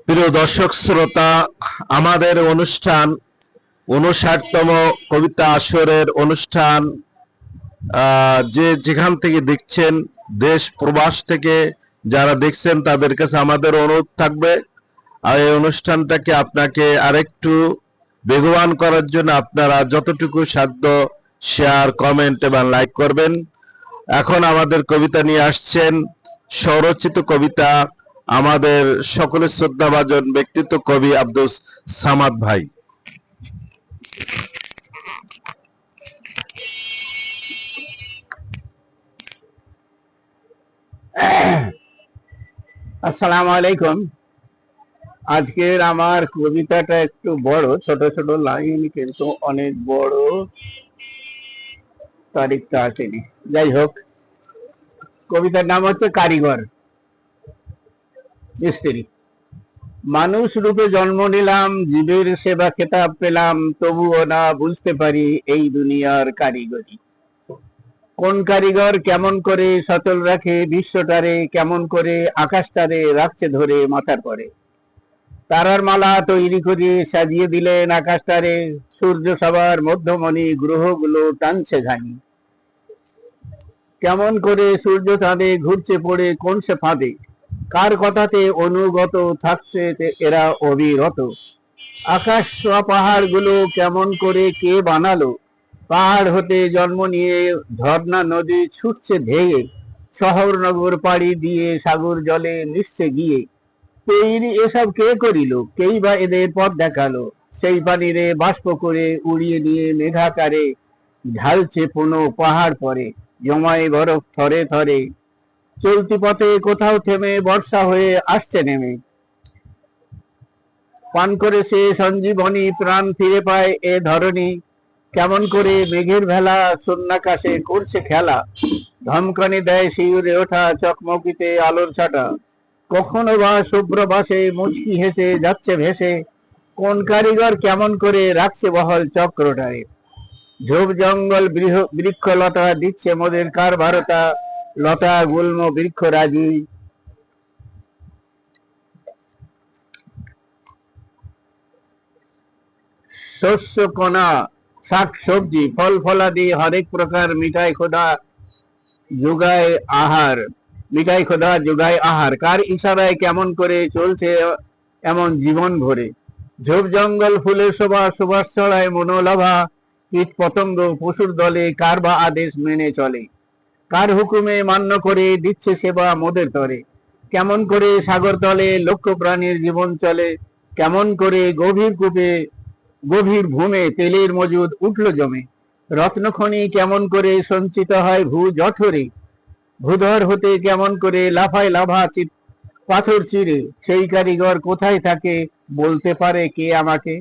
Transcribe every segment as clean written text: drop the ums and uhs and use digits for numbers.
প্রিয় দর্শক শ্রোতা, আমাদের অনুষ্ঠান ৫৯তম কবিতা আসরের অনুষ্ঠান যে যেখান থেকে দেখছেন, দেশ প্রবাস থেকে যারা দেখছেন তাদের কাছে আমাদের অনুরোধ থাকবে আর এই অনুষ্ঠানটাকে আপনাকে আরেকটু বেগবান করার জন্য আপনারা যতটুকু সাধ্য শেয়ার, কমেন্ট এবং লাইক করবেন। এখন আমাদের কবিতা নিয়ে আসছেন স্বরচিত কবিতা আমাদের সকলের শ্রদ্ধাভাজন ব্যক্তিত্ব কবি আব্দুল সামাদ ভাই। আসসালামু আলাইকুম। আজকের আমার কবিতাটা একটু বড়, ছোট ছোট লাইন, কিন্তু অনেক বড়। তারিখটা আসেনি, যাই হোক। কবিতার নাম হচ্ছে কারিগর মিস্ত্রি। মানুষ রূপে জন্ম নিলাম, জীবের সেবা খেতাব পেলাম, তবুও না বুঝতে পারি এই দুনিয়ার কারিগরি। কোন কারিগর কেমন করে সচল রাখে বিশ্বটারে, কেমন করে আকাশটারে রাখছে ধরে মাথার পরে। তারার মালা তৈরি করে সাজিয়ে দিলেন আকাশটারে, সূর্য সবার মধ্যমণি, গ্রহগুলো টানছে ঘানি। কেমন করে সূর্য চাঁদে ঘুরছে পড়ে কোন সে ফাঁদে, কার কথাতে অনুগত থাকছে এরা অবিরত। আকাশ ছোঁয়া পাহাড় গুলো কেমন করে কে বানালো, পাহাড় হতে জন্ম নিয়ে ঝর্ণা নদী ছুটছে ধেয়ে, শহর নগর পাড়ি দিয়ে সাগর জলে মিশছে গিয়ে। তৈরি এসব কে করিল, কেই বা এদের পথ দেখালো, সেই পানিরে বাষ্প করে উড়িয়ে নিয়ে মেঘাকারে ঢালছে পুনো পাহাড় পরে, জমায় বরফ থরে থরে। চলতি পথে কোথাও থেমে বর্ষা হয়ে আসছে নেমে, পান করে সে সঞ্জীবনী, প্রাণ ফিরে পায় এ ধরনী। কেমন করে মেঘের ভেলা শূন্যাকাশে করছে খেলা, ধমকানি দেয় শিউরে ওঠা চকমকিতে আলোর ছাটা। কখনো বা শুভ্র বাসে মুচকি হেসে যাচ্ছে ভেসে, কোন কারিগর কেমন করে রাখছে বহল চক্রটারে। ঝোপ জঙ্গল বৃক্ষ লতা দিচ্ছে মোদের কারবারতা, লতা গুল্ম বৃক্ষ রাজি। শস্য কণা, শাক সবজি, ফল ফলাদি, হরেক প্রকার মিঠাই খোদা যোগায় আহার, মিঠাই খোদা যোগায় আহার। কার ইশারায় কেমন করে চলছে এমন জীবন ভরে। ঝোপ জঙ্গল ফুলের শোভা, সুবাস ছড়ায় মনোলাভা, কীট পতঙ্গ পশুর দলে কার বা আদেশ মেনে চলে। কার হুকুমে মান্য করে দিচ্ছে সেবা মোদের তরে। কেমন করে সাগর তলে লক্ষ প্রাণীর জীবন চলে, কেমন করে গভীর কূপে গভীর ভূমে তেলের মজুদ উঠল জমে। রত্নখনি কেমন করে সঞ্চিত হয় ভূ জঠরে, ভূধর হতে কেমন করে লাফায় লাভা পাথর চিরে। সেই কারিগর কোথায় থাকে বলতে পারে কে আমাকে।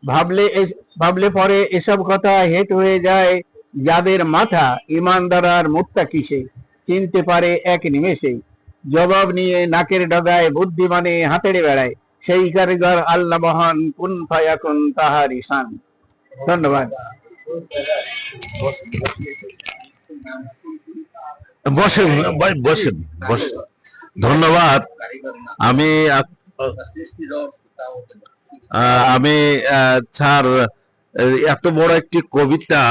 ভাবলে ভাবলে পরে এসব কথা হেট হয়ে যায় যাদের মাথা, ইমানদার আর মুত্তাকিসে চিনতে পারে এক নিমেষে। জবাব নিয়ে নাকের ডগায় বুদ্ধিমানে হাতেড়ে বেড়ায়, সেই কারিগর আল্লাহ মহান, কুন ফায়াকুন তাহার ঈশান। ধন্যবাদ। বসেন ভাই, বসেন বসেন। ধন্যবাদ। আমি আমি স্যার, এত বড় একটি কবিতা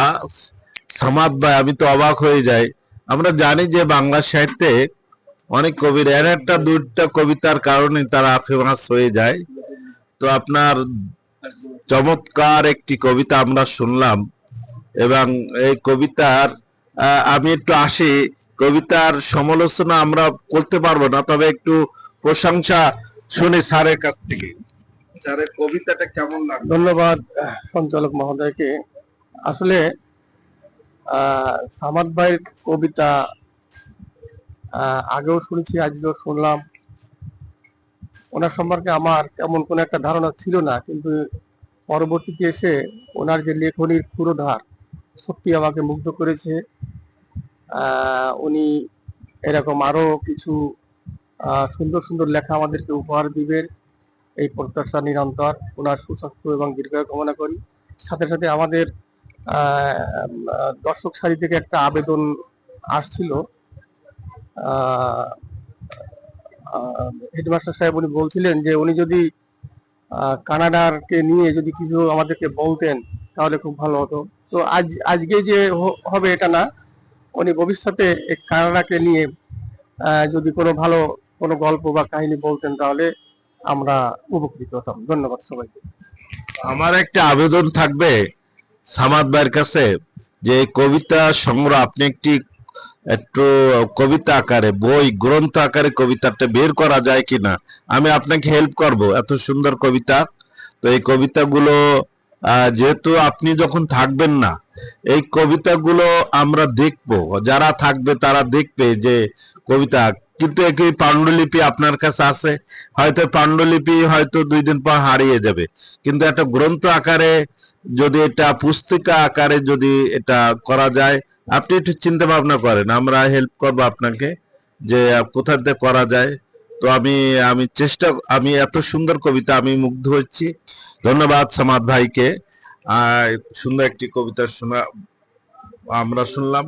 সামাদ ভাই, আমি তো অবাক হয়ে যাই। আমরা জানি যে বাংলা সাহিত্যে অনেক কবির এর একটা দুইটা কবিতার কারণে তারা ফেমাস হয়ে যায়। তো আপনার চমৎকার একটি কবিতা আমরা শুনলাম, এবং এই কবিতার আমি একটু আসি। কবিতার সমালোচনা আমরা করতে পারবো না, তবে একটু প্রশংসা শুনি স্যারের কাছ থেকে। স্যারের কবিতাটা কেমন লাগলো? ধন্যবাদ সঞ্চালক মহোদয়কে। আসলে সামাদ ভাইয়ের কবিতা আগেও শুনেছি, আজকেও শুনলাম। ওনার সম্পর্কে আমার তেমন কোনো একটা ধারণা ছিল না, কিন্তু পরবর্তীতে এসে ওনার যে লেখনির পুরোধার সত্যি আমাকে মুগ্ধ করেছে। উনি এরকম আরো কিছু সুন্দর সুন্দর লেখা আমাদেরকে উপহার দিবেন, এই প্রত্যাশা নিরন্তর। ওনার সুস্বাস্থ্য এবং দীর্ঘায়ু কামনা করি। সাথে সাথে আমাদের দর্শক সারি থেকে একটা আবেদন আসছিল, হেডমাস্টার সাহেব উনি বলছিলেন যে উনি যদি কানাডারকে নিয়ে যদি কিছু আমাদেরকে বলতেন তাহলে খুব ভালো হতো। তো আজকে যে হবে এটা না, উনি ভবিষ্যতে এই কানাডাকে নিয়ে যদি কোনো ভালো কোনো গল্প বা কাহিনী বলতেন তাহলে আমরা উপকৃত হতাম। ধন্যবাদ সবাইকে। আমার একটা আবেদন থাকবে সামাদ ভাইয়ের কাছে, যে এই কবিতা সংগ্রহ আপনি একটু কবিতা আকারে, বই গ্রন্থ আকারে কবিতাটা বের করা যায় কিনা, আমি আপনাকে হেল্প করব। এত সুন্দর কবিতা, তো এই কবিতাগুলো যেহেতু আপনি যখন থাকবেন না, এই কবিতাগুলো আমরা দেখবো, যারা থাকবে তারা দেখবে যে কবিতা, কিন্তু একই পাণ্ডুলিপি আপনার কাছে আছে, হয়তো পাণ্ডুলিপি হয়তো 2 দিন পর হারিয়ে যাবে, কিন্তু একটা গ্রন্থ আকারে যদি এটা পুস্তিকা আকারে যদি এটা করা যায়, আপনি একটু চিন্তা ভাবনা করেন, আমরা হেল্প করবো আপনাকে যে কোথাতে করা যায়। তো আমি আমি চেষ্টা, আমি এত সুন্দর কবিতা, আমি মুগ্ধ হচ্ছি। ধন্যবাদ সামাদ ভাইকে। সুন্দর একটি কবিতা শোনা আমরা শুনলাম।